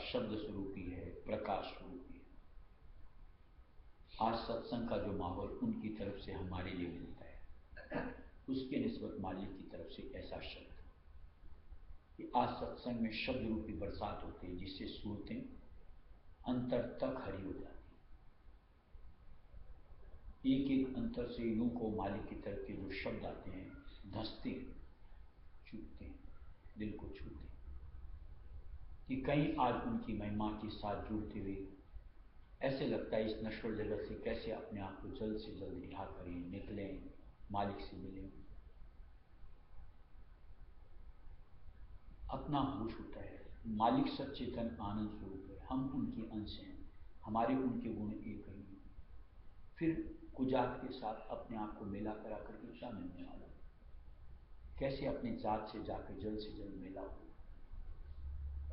शब्द स्वरूपी है, प्रकाश स्वरूपी है। आज सत्संग का जो माहौल उनकी तरफ से हमारे लिए मिलता है, उसके निस्बत मालिक की तरफ से ऐसा शब्द कि आज सत्संग में शब्द रूपी बरसात होती है, जिससे सूरतें अंतर तक हरी हो जाती है। एक एक अंतर से यूं को मालिक की तरफ के जो शब्द आते हैं, धंसते छूटते हैं, दिल को छूते हैं कि कहीं आज उनकी महिमा के साथ जुड़ते हुए ऐसे लगता है इस नश्वर जगत से कैसे अपने आप को जल्द से जल्द रिहा करें, निकलें, मालिक से मिलें। अपना होश होता है। मालिक सच्चेतन आनंद स्वरूप है, हम उनके अंश हैं, हमारे उनके गुण एक ही। फिर कुजात के साथ अपने आप को मिला करा करके क्या मिलने वाला? कैसे अपने जात से जाकर जल्द से जल्द मिला हो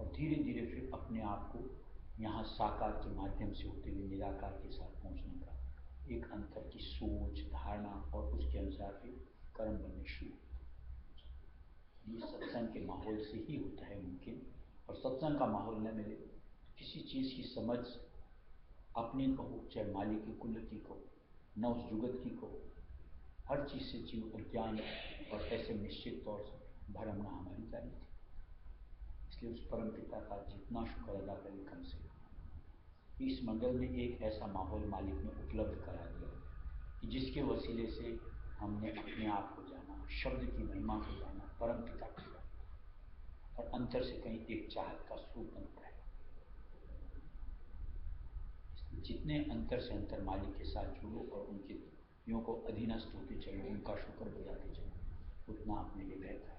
और धीरे धीरे फिर अपने आप को यहाँ साकार के माध्यम से होते हुए निराकार के साथ पहुँचने का एक अंतर की सोच, धारणा और उसके अनुसार फिर कर्म बनने शुरू। ये सत्संग के माहौल से ही होता है मुमकिन। और सत्संग का माहौल न मिले, किसी चीज़ की समझ अपनी कहो, चाहे मालिक की कुदरती कहो, न उस जुगत की कहो, हर चीज़ से जीव अज्ञान और ऐसे निश्चित तौर से भरमना हमारी जानी थी। इसलिए उस परम पिता का जितना शुक्र अदा करें कम से कम। इस मंडल में एक ऐसा माहौल मालिक ने उपलब्ध करा दिया कि जिसके वसीले से हमने अपने आप को जाना, शब्द की महिमा को जाना, परम पिता को जाना, और अंतर से कहीं एक चाहत का स्वरूप बनता है। जितने अंतर से अंतर मालिक के साथ जुड़ो और उनके यों को अधीनस्थ होते चलो, उनका शुक्र बजाते चलो, उतना अपने लिए बेहतर है।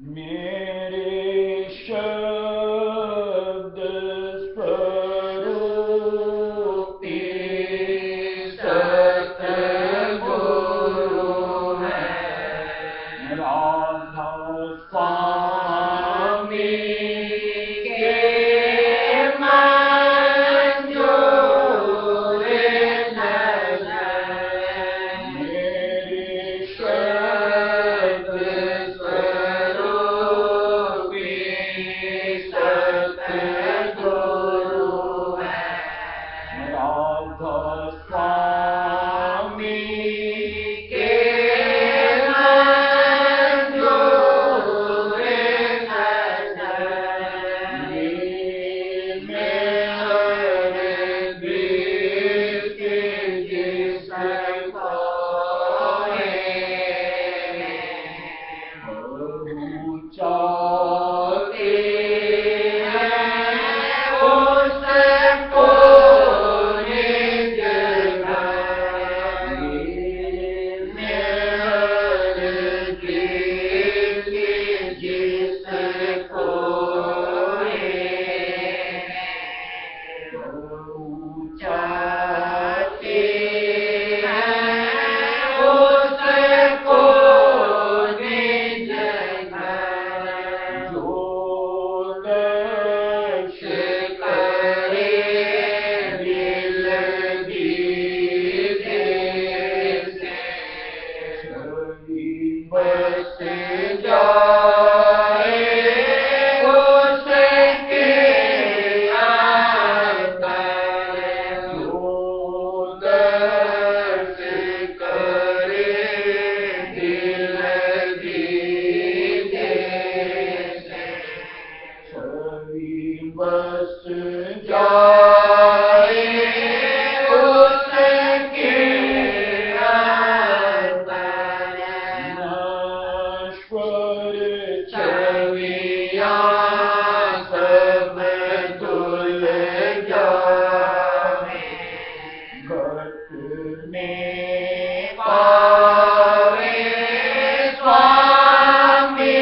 मेरे शब्द स्वरूपी सतगुरु हैं, राधा स्वामी के मंजूर नजर। मेरे शब्द जो सब धुल जाए, भक्त में पावे स्वामी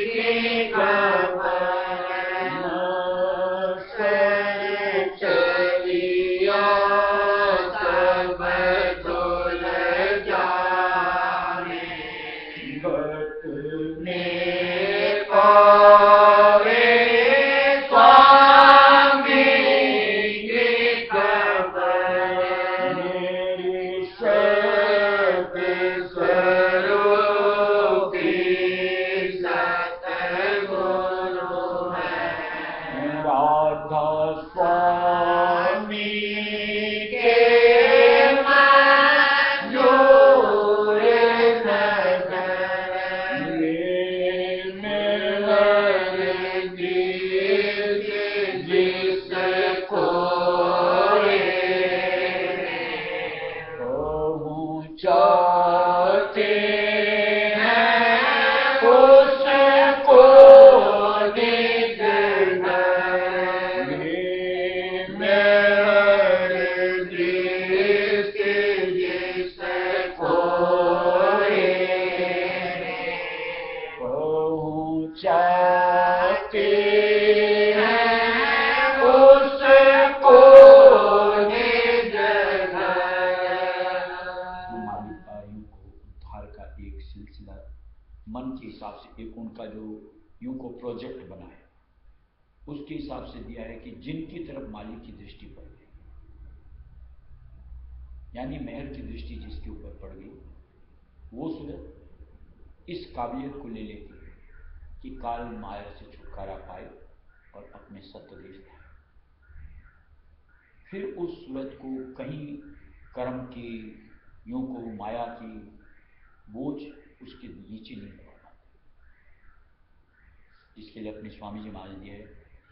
की खबर, सर चलिया सब धुल जाए, भक्त में पावे स्वामी की खबर, मेरी सत स्वरूपी सतगुरु है, राधा स्वामी के मंजूर नगर, ये मेहर जिसको चाहते हैं उसको निज घर, ये मेहर जिसको चाहते हैं उसको निज घर। मालिक यूं को उद्धार का एक सिलसिला मन के हिसाब से एक उनका जो यूं को प्रोजेक्ट बना है उसके हिसाब से दिया है कि जिनकी तरफ मालिक की दृष्टि पड़ गई, यानी मेहर की दृष्टि जिसके ऊपर पड़ गई, वो सूरत इस काबिलियत को ले लेती है कि काल माया से छुटकारा पाए और अपने सत्यदेश जाए। फिर उस सूरत को कहीं कर्म की यूं को माया की बोझ उसके नीचे नहीं पड़ना, जिसके लिए अपने स्वामी जी महाराज दिया है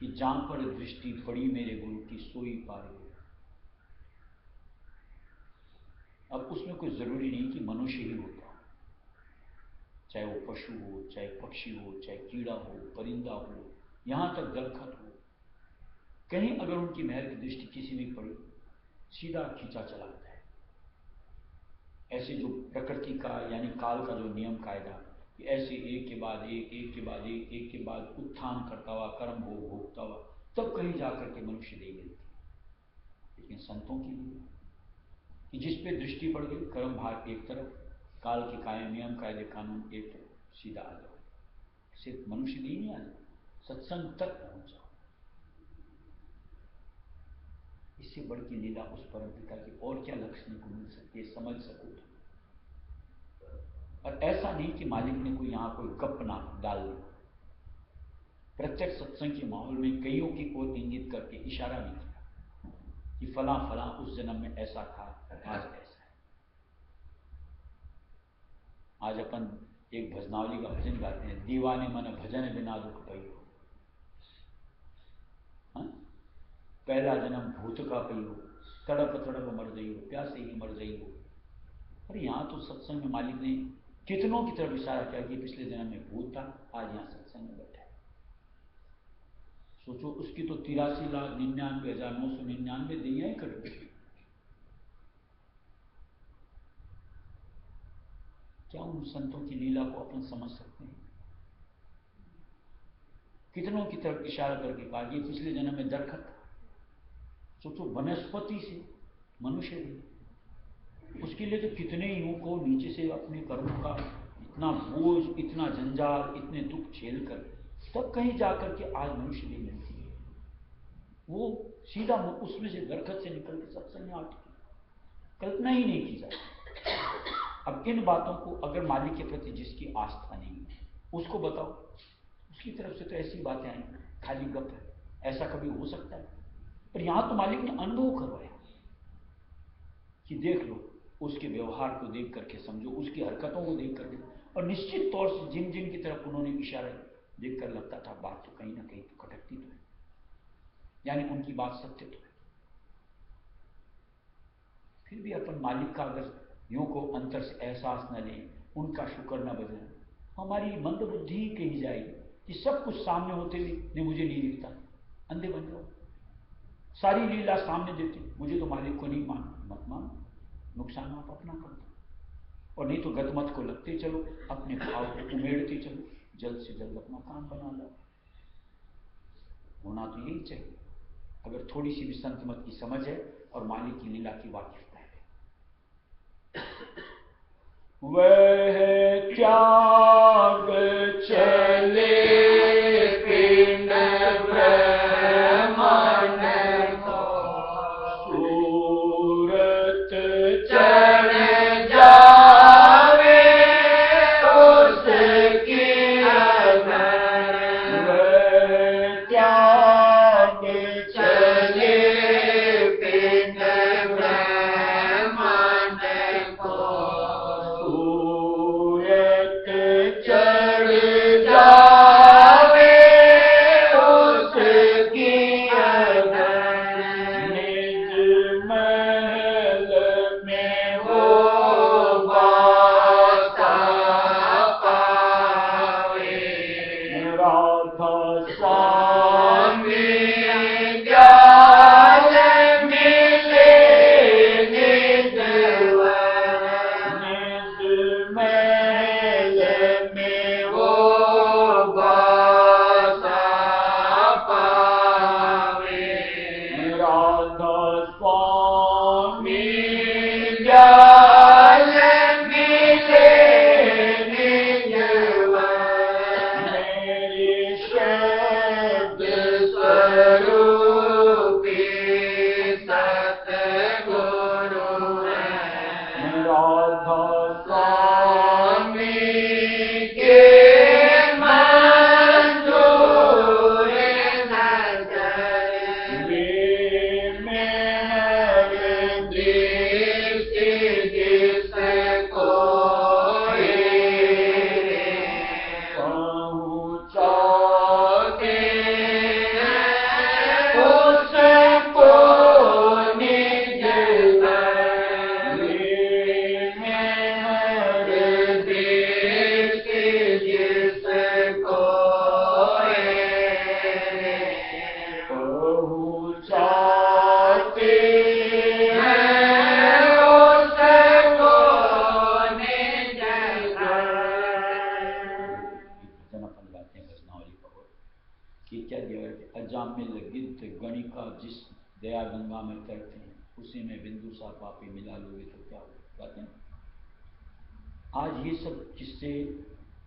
कि जहां पर दृष्टि पड़ी मेरे गुरु की सोई पारी। अब उसमें कोई जरूरी नहीं कि मनुष्य ही होता, चाहे वो पशु हो, चाहे पक्षी हो, चाहे कीड़ा हो, परिंदा हो, यहां तक दरखत हो, कहीं अगर उनकी मेहर की दृष्टि किसी में पड़ी सीधा खींचा चलाता है। ऐसे जो प्रकृति का यानी काल का जो नियम कायदा कि ऐसे एक के बाद एक के बाद एक के बाद उत्थान करता हुआ कर्म भोगता हुआ तब कहीं जाकर के मनुष्य दे गई। लेकिन संतों के लिए कि जिस पे दृष्टि पड़ गई, कर्म भाग एक तरफ, काल के कायम नियम कायदे कानून एक तरफ, सीधा आ जाओ। सिर्फ मनुष्य नहीं आ जाओ, सत्संग तक पहुंच जाओ। इससे बढ़ की लीला उस परम पिता की और क्या लक्ष्य को मिल सकती है, समझ सको तो। और ऐसा नहीं कि मालिक ने कोई यहां कोई गप ना डाल दिया, प्रत्यक्ष सत्संग के माहौल में कईयों की ओर इंगित करके इशारा भी किया कि फला फला उस जन्म में ऐसा था, आज ऐसा है। आज अपन एक भजनावली का भजन गाते हैं, दीवाने मन भजन बिना दुख पइयो, पहला जन्म भूत का पइयो, तड़प तड़प मर जाइयो, प्यासे ही मर जाइयो। अरे यहाँ तो सत्संग में मालिक ने कितनों की तरफ इशारा किया कि पिछले जन्म में भूत था, आज यहाँ सत्संग में बैठा है। सोचो, उसकी तो 83,99,999 दैया ही कट गई। क्या उन संतों की लीला को अपन समझ सकते हैं? कितनों की तरफ इशारा करके कहा ये पिछले जन्म में दरखत था। सोचो, वनस्पति से मनुष्य भी, उसके लिए तो कितने युगों को नीचे से अपने कर्मों का इतना बोझ, इतना जंजाल, इतने दुख झेल कर तब कहीं जाकर के आज मनुष्य नहीं मिलती है। वो सीधा उसमें से दरखत से निकल के सत्संग आती, कल्पना ही नहीं की जाती। अब इन बातों को अगर मालिक के प्रति जिसकी आस्था नहीं है उसको बताओ, उसकी तरफ से तो ऐसी बातें आई खाली गप है, ऐसा कभी हो सकता है? पर यहां तो मालिक ने अनुभव करवाया कि देख लो, उसके व्यवहार को देख करके समझो, उसकी हरकतों को देख करके, और निश्चित तौर से जिन जिन की तरफ उन्होंने इशारा देखकर लगता था बात तो कहीं ना कहीं तो खटकती तो है, यानी उनकी बात सत्य तो है। फिर भी अपन मालिक का अगर यूं को अंतर से एहसास न लें, उनका शुक्र न बजाएं, हमारी मंद बुद्धि ही कही जाएगी कि सब कुछ सामने होते हुए नहीं मुझे नहीं दिखता, अंधे बन जाओ। सारी लीला सामने देती, मुझे तो मालिक को नहीं मान, मत मान, नुकसान आप अपना कर दो। और नहीं तो गतमत को लगते चलो, अपने भाव को उमेड़ते चलो, जल्द से जल्द अपना काम बना लो। होना तो यही चाहिए, अगर थोड़ी सी भी संत मत की समझ है और मालिक की लीला की वाकिफता है। वह त्याग चले पिंड ब्रह्मांड को, सूरत चढ़ जावे उसकी अगर। वह त्याग चले पिंड ब्रह्मांड को, सूरत चढ़ जावे उसकी अगर। निज महल में वो बासा पावे, राधा स्वामी ज्ञान मिले निज वर। निज महल में वो बासा पावे, राधा स्वामी ज्ञान मिले निज वर। मेरे शब्द स्वरूपी सतगुरु हैं, राधा स्वामी के मंजूर नजर। वे मेरे दृष्टि जिसको पहुँचाते हैं उसको निज घर। वे मेरे दृष्टि जिसको पहुँचाते हैं उसको निज घर। भजन अपन गाते हैं भजनावली का, कि क्या दिया है, अजामिल गिद्ध गणिका जिस दया गंगा में करते हैं, उसी में बिंदु सा पापी मिला लोगे तो क्या होगा। गाते हैं आज ये सब किस्से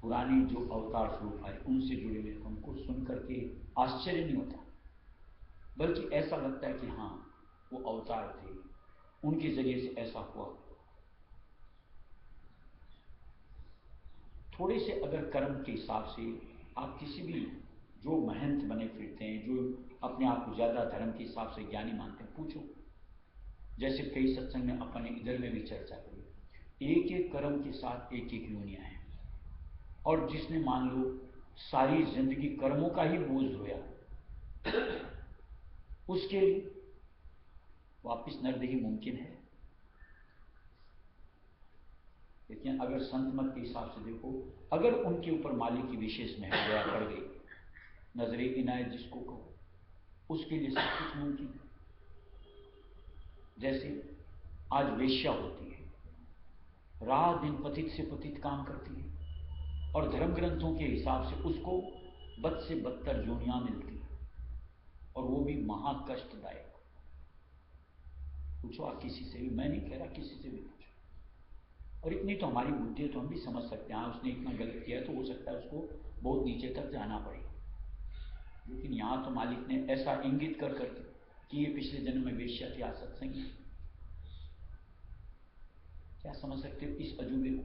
पुरानी जो अवतार स्वरूप आए उनसे जुड़े हुए, हमको सुन करके आश्चर्य नहीं होता, बल्कि ऐसा लगता है कि हाँ वो अवतार थे, उनके जरिए से ऐसा हुआ। थोड़े से अगर कर्म के हिसाब से आप किसी भी जो महंत बने फिरते हैं, जो अपने आप को ज़्यादा धर्म के हिसाब से ज्ञानी मानते हैं, पूछो। जैसे कई सत्संग में अपन ने इधर में भी चर्चा करी, एक एक कर्म के साथ एक एक योनियाँ हैं, और जिसने मान लो सारी जिंदगी कर्मों का ही बोझ ढोया, उसके लिए वापिस नरदेही मुमकिन है। लेकिन अगर संत मत के हिसाब से देखो, अगर उनके ऊपर मालिक की विशेष मेहर दया पड़ गई, नजरे इनायत जिसको कहो, उसके लिए सब कुछ मुमकिन है। जैसे आज वेश्या होती है, रात दिन पतित से पतित काम करती है, और धर्म ग्रंथों के हिसाब से उसको बद से बदतर जोनियां मिलती है, और वो भी महाकष्टदायक। पूछो आप किसी से भी, मैं नहीं कह रहा, किसी से भी पूछो। और इतनी तो हमारी बुद्धि है, तो हम भी समझ सकते हैं, हाँ उसने इतना गलत किया है तो हो सकता है उसको बहुत नीचे तक जाना पड़े। लेकिन यहाँ तो मालिक ने ऐसा इंगित कर करके कि ये पिछले जन्म में वेश्या थी, आज सत्संगी। क्या समझ सकते हो इस अजूबे को?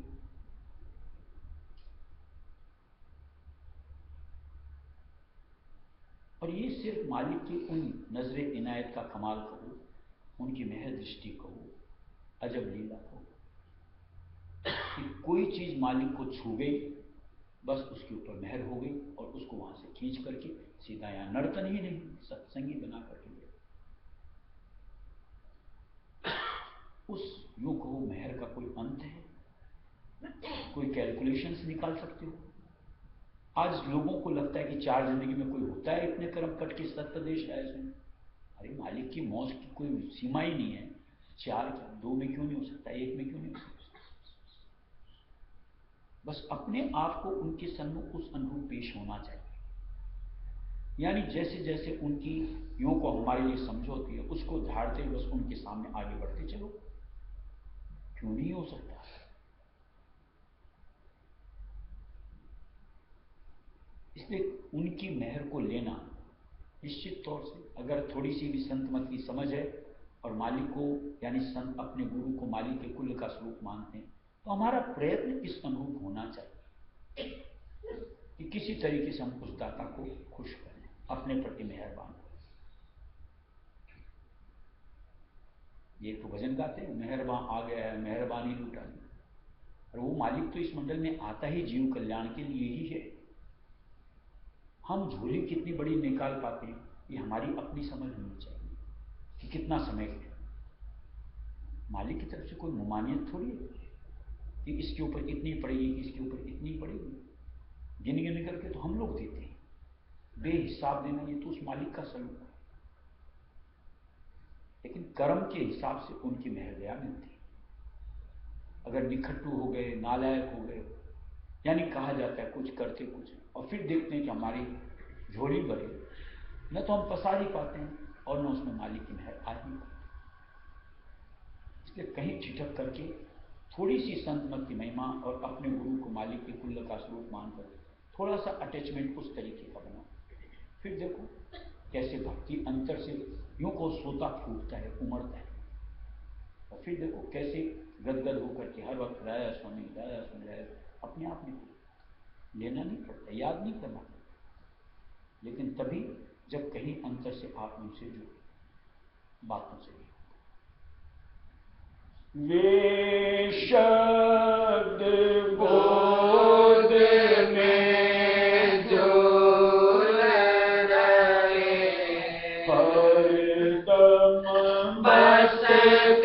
और ये सिर्फ मालिक की उन नजरे इनायत का कमाल कहो, उनकी मेहर दृष्टि कहो, अजब लीला कहो, कि कोई चीज मालिक को छू गई, बस उसके ऊपर मेहर हो गई, और उसको वहां से खींच करके सीधा यहाँ नर्तन ही नहीं, सत्संगी बना करके गया। उस यूं कहो मेहर का कोई अंत है? कोई कैलकुलेशंस निकाल सकते हो? आज लोगों को लगता है कि 4 जिंदगी में कोई होता है इतने कर्म कट के सत्तदेश है इसमें। अरे मालिक की मौज की कोई सीमा ही नहीं है। 4 क्या 2 में क्यों नहीं हो सकता, 1 में क्यों नहीं हो सकता? बस अपने आप को उनके सन्मुख उस अनुरूप पेश होना चाहिए। यानी जैसे जैसे उनकी यों को हमारे लिए समझ होती है उसको झाड़ते बस उनके सामने आगे बढ़ते चलो। क्यों नहीं हो सकता? इसलिए उनकी मेहर को लेना निश्चित तौर से, अगर थोड़ी सी भी संत मत की समझ है और मालिक को यानी संत अपने गुरु को मालिक के कुल का स्वरूप मानते हैं, तो हमारा प्रयत्न इस अनुरूप होना चाहिए कि किसी तरीके से हम उस दाता को खुश करें, अपने प्रति मेहरबान करें। ये तो भजन गाते हैं, मेहरबान आ गया है मेहरबानी लूटा दी। और वो मालिक तो इस मंडल में आता ही जीव कल्याण के लिए ही है। हम झोली कितनी बड़ी निकाल पाते हैं ये हमारी अपनी समझ होनी चाहिए कि कितना समय है। मालिक की तरफ से कोई मुमानियत थोड़ी है कि इसके ऊपर इतनी पड़ेगी, इसके ऊपर इतनी पड़ेगी। गिन गिन करके तो हम लोग देते हैं, बेहिसाब देना ये तो उस मालिक का सलूक है। लेकिन कर्म के हिसाब से उनकी मेहर दया मिलती है। अगर निखट्टू हो गए, नालायक हो गए, यानी कहा जाता है कुछ करते कुछ और फिर देखते हैं कि हमारी झोली भरे, न तो हम पसार ही पाते हैं और न उसमें मालिक की मेहर आ ही पाती। इसलिए कहीं झिझक करके थोड़ी सी संत मत की महिमा और अपने गुरु को मालिक के कुल्ल का स्वरूप मानकर थोड़ा सा अटैचमेंट उस तरीके का बनाओ। फिर देखो कैसे भक्ति अंतर से यूं को सोता फूटता है, उमड़ता है। और फिर देखो कैसे गदगद होकर के हर वक्त राया स्वामी राया अपने आप में लेना नहीं पड़ता, याद नहीं करना पड़ता। लेकिन तभी जब कहीं अंतर से आप उनसे जुड़ो बातों से। वे शब्द बोध में झूल रहे हरदम बसते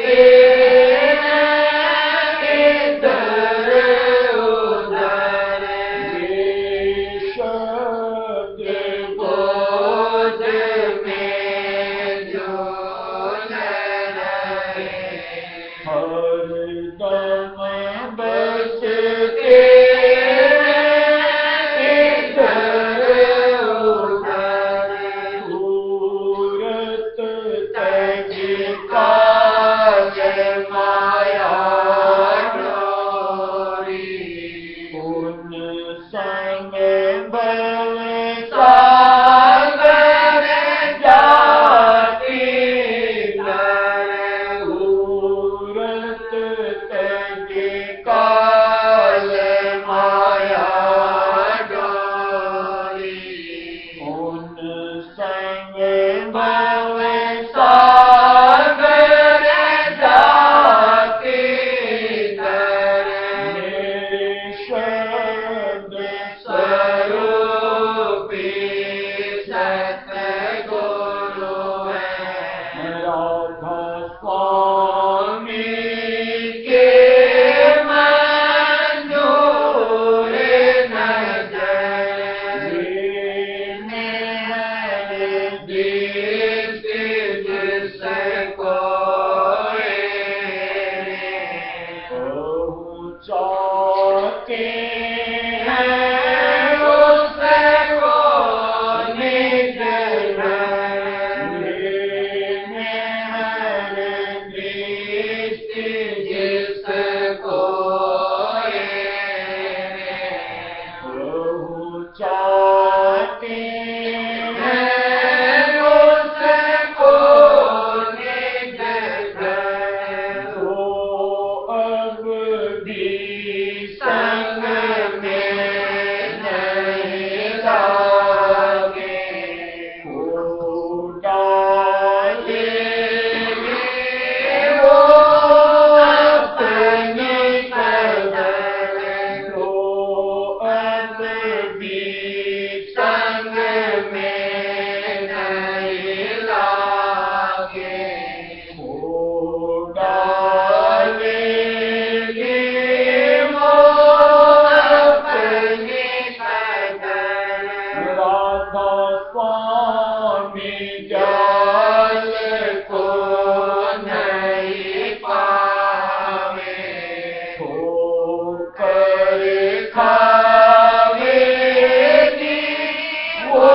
संग राधा स्वामी जाल को नहीं पावे, ठोकर खावेगी वो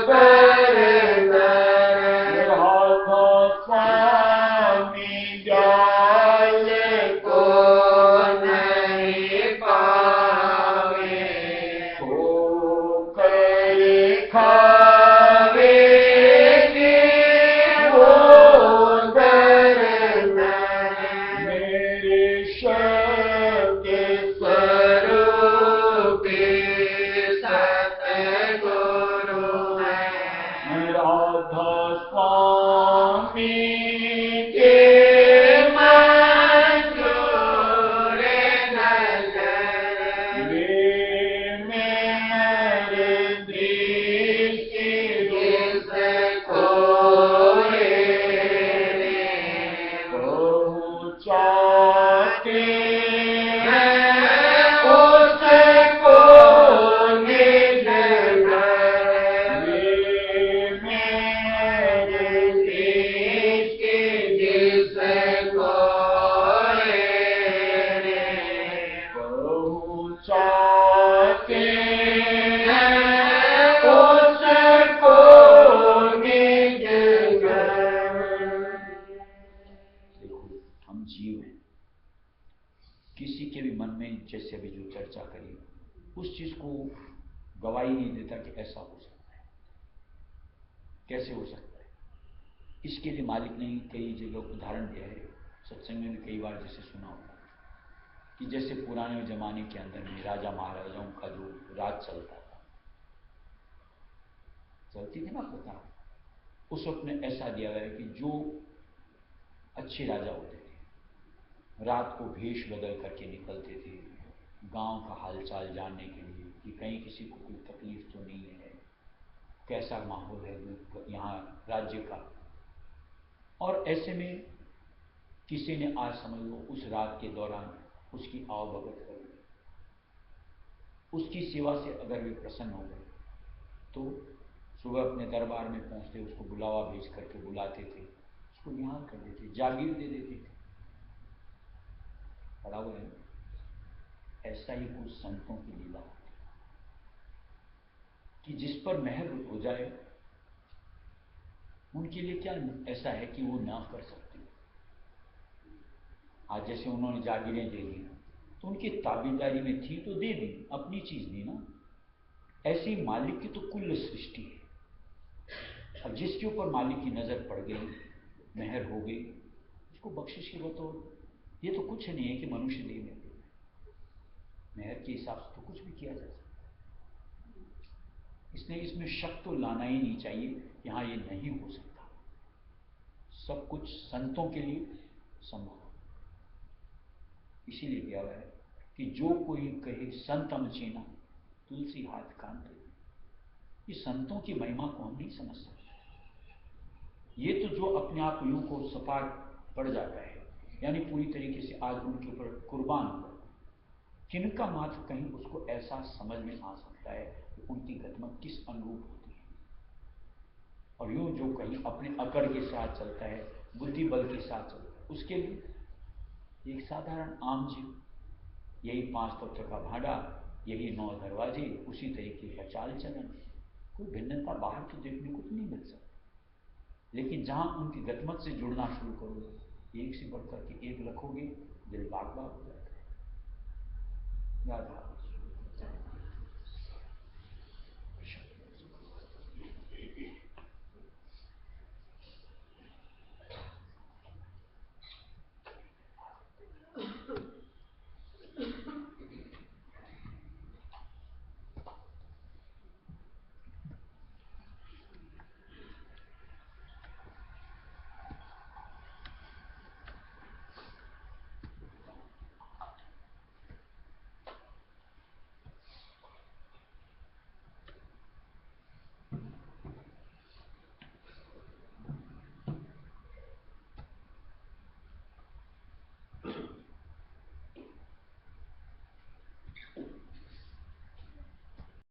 दर-दर। राधा स्वामी जाल को नहीं पावे, ठोकर खावेगी वो दर-दर। मेरे शब्द स्वरूपी सतगुरु हैं, राधा स्वामी के मंजूर नजर। वे मेरे दृष्टि जिसको पहुँचाते हैं उसको निज घर। वे मेरे दृष्टि जिसको पहुँचाते हैं उसको निज घर। देखो, हम जीव हैं, किसी के भी मन में जैसे अभी जो चर्चा करी उस चीज को गवाही नहीं देता कि ऐसा हो सकता है, कैसे हो सकता है। इसके लिए मालिक ने कई जगह उदाहरण दिया है, सत्संग में भी कई बार जैसे सुना होगा कि जैसे पुराने जमाने के अंदर में राजा महाराजाओं का जो राज चलता था, चलती थी ना प्रथा, उस वक्त में ऐसा दिया गया है कि जो अच्छे राजा होते थे रात को भेष बदल करके निकलते थे गांव का हालचाल जानने के लिए कि कहीं किसी को कोई तकलीफ तो नहीं है, कैसा माहौल है यहाँ राज्य का। और ऐसे में किसी ने आज समझ लो उस रात के दौरान उसकी आवभगत कर दी, उसकी सेवा से अगर वे प्रसन्न हो गए तो सुबह अपने दरबार में पहुंचते, उसको बुलावा भेज करके बुलाते थे, उसको निहाल कर देते, जागीर दे देते थे। पड़ा हुआ है। ऐसा ही कुछ संतों की लीला होती कि जिस पर मेहर हो जाए उनके लिए क्या ऐसा है कि वो ना कर सकते। आज जैसे उन्होंने जागीरें दे दी तो उनकी ताबेदारी में थी तो दे दी, अपनी चीज दी ना। ऐसी मालिक की तो कुल सृष्टि है। अब जिसके ऊपर मालिक की नजर पड़ गई, मेहर हो गई, उसको बख्शिश के बतौर ये तो कुछ नहीं है कि मनुष्य दे में मेहर के हिसाब से तो कुछ भी किया जा सकता है। इसलिए इसमें शक तो लाना ही नहीं चाहिए कि हाँ ये नहीं हो सकता। सब कुछ संतों के लिए संभव। इसीलिए क्या है कि जो कोई कहे संत अमचेना तुलसी हाथ कांत, ये संतों की महिमा को हम नहीं समझ सकते। ये तो जो अपने आप यूं को सपाट पड़ जाता है, यानी पूरी तरीके से आज उनके ऊपर कुर्बान हुआ, किनका मात्र कहीं उसको ऐसा समझ में आ सकता है कि उनकी गतमत किस अनुरूप होती है। और यूं जो कहीं अपने अकड़ के साथ चलता है, बुद्धि बल के साथ चलता है, उसके लिए एक साधारण आम जीव, यही 5 तत्व का भाड़ा, यही 9 दरवाजे, उसी तरीके का चाल चलन, कोई भिन्नता बाहर तो देखने को नहीं मिल सकती। लेकिन जहां उनकी गतमत से जुड़ना शुरू करोगे, एक से बढ़कर के एक रखोगे, दिल बाग बाग हो जाता है। याद रखो।